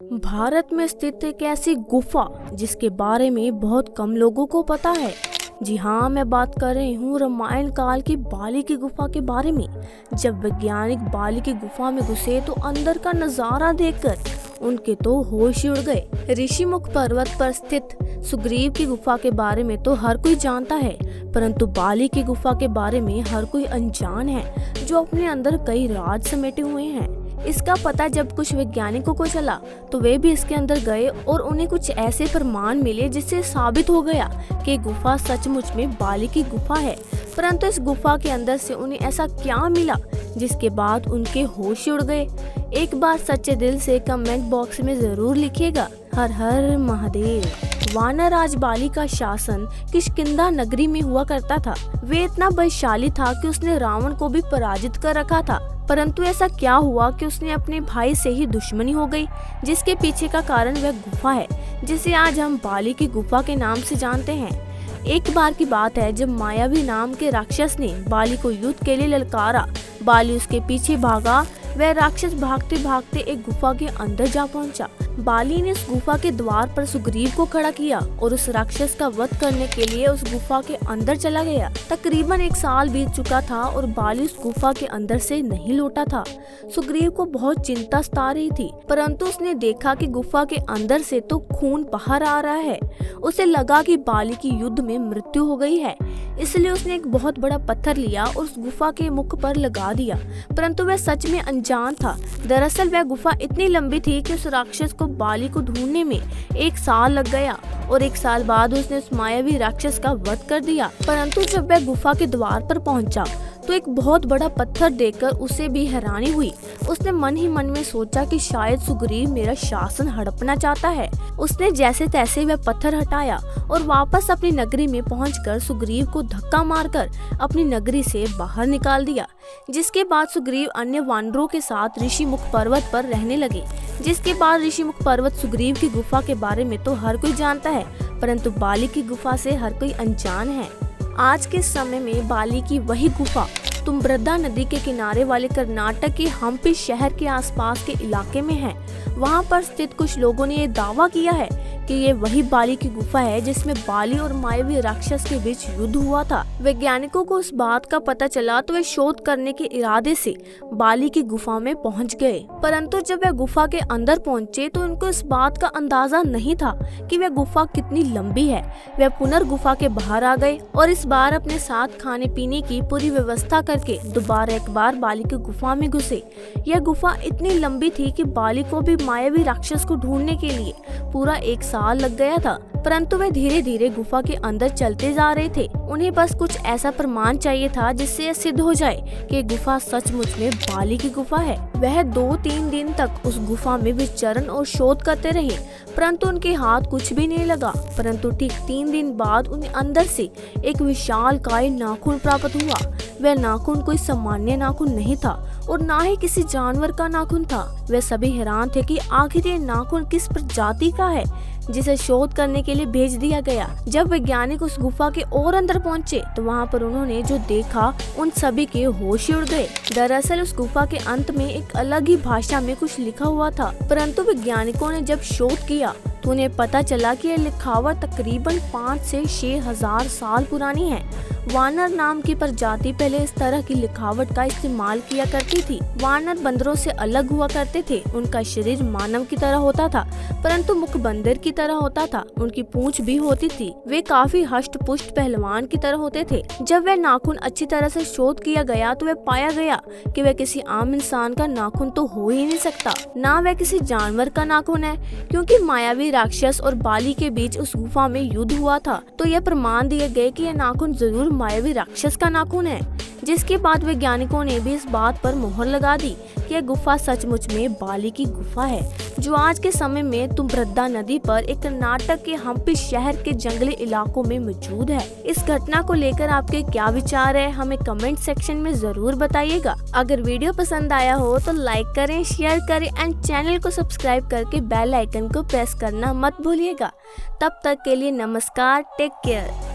भारत में स्थित एक ऐसी गुफा जिसके बारे में बहुत कम लोगों को पता है। जी हाँ, मैं बात कर रही हूँ रामायण काल की बाली की गुफा के बारे में। जब वैज्ञानिक बाली की गुफा में घुसे तो अंदर का नजारा देखकर उनके तो होश ही उड़ गए। ऋषिमुख पर्वत पर स्थित सुग्रीव की गुफा के बारे में तो हर कोई जानता है, परंतु बाली की गुफा के बारे में हर कोई अनजान है, जो अपने अंदर कई राज समेटे हुए हैं। इसका पता जब कुछ वैज्ञानिकों को चला तो वे भी इसके अंदर गए और उन्हें कुछ ऐसे प्रमाण मिले जिससे साबित हो गया कि गुफा सचमुच में बाली की गुफा है। परंतु इस गुफा के अंदर से उन्हें ऐसा क्या मिला जिसके बाद उनके होश उड़ गए? एक बार सच्चे दिल से कमेंट बॉक्स में जरूर लिखिएगा। हर हर महादेव। वानर राज बाली का शासन किष्किंधा नगरी में हुआ करता था। वे इतना बलशाली था कि उसने रावण को भी पराजित कर रखा था। परंतु ऐसा क्या हुआ कि उसने अपने भाई से ही दुश्मनी हो गई, जिसके पीछे का कारण वह गुफा है जिसे आज हम बाली की गुफा के नाम से जानते हैं। एक बार की बात है जब मायावी नाम के राक्षस ने बाली को युद्ध के लिए ललकारा। बाली उसके पीछे भागा। वह राक्षस भागते भागते एक गुफा के अंदर जा पहुंचा। बाली ने उस गुफा के द्वार पर सुग्रीव को खड़ा किया और उस राक्षस का वध करने के लिए उस गुफा के अंदर चला गया। तकरीबन 1 साल बीत चुका था और बाली उस गुफा के अंदर से नहीं लौटा था। सुग्रीव को बहुत चिंता सता रही थी, परंतु उसने देखा कि गुफा के अंदर से तो खून बाहर आ रहा है। उसे लगा कि बाली की युद्ध में मृत्यु हो गई है, इसलिए उसने एक बहुत बड़ा पत्थर लिया और उस गुफा के मुख पर लगा दिया। परंतु वह सच में अनजान था। दरअसल वह गुफा इतनी लंबी थी कि उस राक्षस को बाली को ढूंढने में 1 साल लग गया और 1 साल बाद उसने उस मायावी राक्षस का वध कर दिया। परंतु जब वह गुफा के द्वार पर पहुंचा तो एक बहुत बड़ा पत्थर देखकर उसे भी हैरानी हुई। उसने मन ही मन में सोचा कि शायद सुग्रीव मेरा शासन हड़पना चाहता है। उसने जैसे तैसे वह पत्थर हटाया और वापस अपनी नगरी में पहुंचकर सुग्रीव को धक्का मारकर अपनी नगरी से बाहर निकाल दिया। जिसके बाद सुग्रीव अन्य वानरों के साथ ऋषिमुख पर्वत पर रहने लगे। जिसके बाद ऋषिमुख पर्वत सुग्रीव की गुफा के बारे में तो हर कोई जानता है, परंतु बाली की गुफा से हर कोई अनजान है। आज के समय में बाली की वही गुफा तुम्ब्रदा नदी के किनारे वाले कर्नाटक के हम्पी शहर के आसपास के इलाके में है। वहां पर स्थित कुछ लोगों ने ये दावा किया है कि ये वही बाली की गुफा है जिसमें बाली और मायावी राक्षस के बीच युद्ध हुआ था। वैज्ञानिकों को उस बात का पता चला तो वे शोध करने के इरादे से बाली की गुफा में पहुंच गए। परंतु जब वे गुफा के अंदर पहुंचे तो उनको इस बात का अंदाजा नहीं था कि वह गुफा कितनी लंबी है। वे पुनर्गुफा के बाहर आ गए और इस बार अपने साथ खाने पीने की पूरी व्यवस्था करके दोबारा एक बार बाली की गुफा में घुसे। यह गुफा इतनी लंबी थी कि बाली को भी मायावी राक्षस को ढूंढने के लिए पूरा 1 साल लग गया था। परंतु वे धीरे धीरे गुफा के अंदर चलते जा रहे थे। उन्हें बस कुछ ऐसा प्रमाण चाहिए था जिससे यह सिद्ध हो जाए कि गुफा सचमुच में बाली की गुफा है। वह 2-3 दिन तक उस गुफा में विचरण और शोध करते रहे, परंतु उनके हाथ कुछ भी नहीं लगा। परंतु ठीक 3 दिन बाद उन्हें अंदर से एक विशालकाय नाखून प्राप्त हुआ। वह नाखून कोई सामान्य नाखून नहीं था और ना ही किसी जानवर का नाखून था। वे सभी हैरान थे कि आखिर ये नाखून किस प्रजाति का है जिसे शोध करने के लिए भेज दिया गया। जब वैज्ञानिक उस गुफा के और अंदर पहुंचे तो वहां पर उन्होंने जो देखा उन सभी के होश उड़ गए। दरअसल उस गुफा के अंत में एक अलग ही भाषा में कुछ लिखा हुआ था, परंतु वैज्ञानिकों ने जब शोध किया तो उन्हें पता चला कि यह लिखावट तकरीबन 5 से 6 हजार साल पुरानी है। वानर नाम की प्रजाति पहले इस तरह की लिखावट का इस्तेमाल किया करती थी। वानर बंदरों से अलग हुआ करते थे। उनका शरीर मानव की तरह होता था, परंतु मुख बंदर की तरह होता था। उनकी पूंछ भी होती थी। वे काफी हष्ट पुष्ट पहलवान की तरह होते थे। जब वह नाखून अच्छी तरह से शोध किया गया तो वह पाया गया कि वह किसी आम इंसान का नाखून तो हो ही नहीं सकता, ना वह किसी जानवर का नाखून है, क्योंकि मायावी राक्षस और बाली के बीच उस गुफा में युद्ध हुआ था। तो यह प्रमाण दिए गए कि यह नाखून जरूर मायावी राक्षस का नाखून है। जिसके बाद वैज्ञानिकों ने भी इस बात पर मोहर लगा दी कि यह गुफा सचमुच में बाली की गुफा है, जो आज के समय में तुम्ब्रदा नदी पर एक कर्नाटक के हम्पी शहर के जंगली इलाकों में मौजूद है। इस घटना को लेकर आपके क्या विचार है, हमें कमेंट सेक्शन में जरूर बताइएगा। अगर वीडियो पसंद आया हो तो लाइक करें, शेयर करें एंड चैनल को सब्सक्राइब करके बेल आइकन को प्रेस करना मत भूलिएगा। तब तक के लिए नमस्कार, टेक केयर।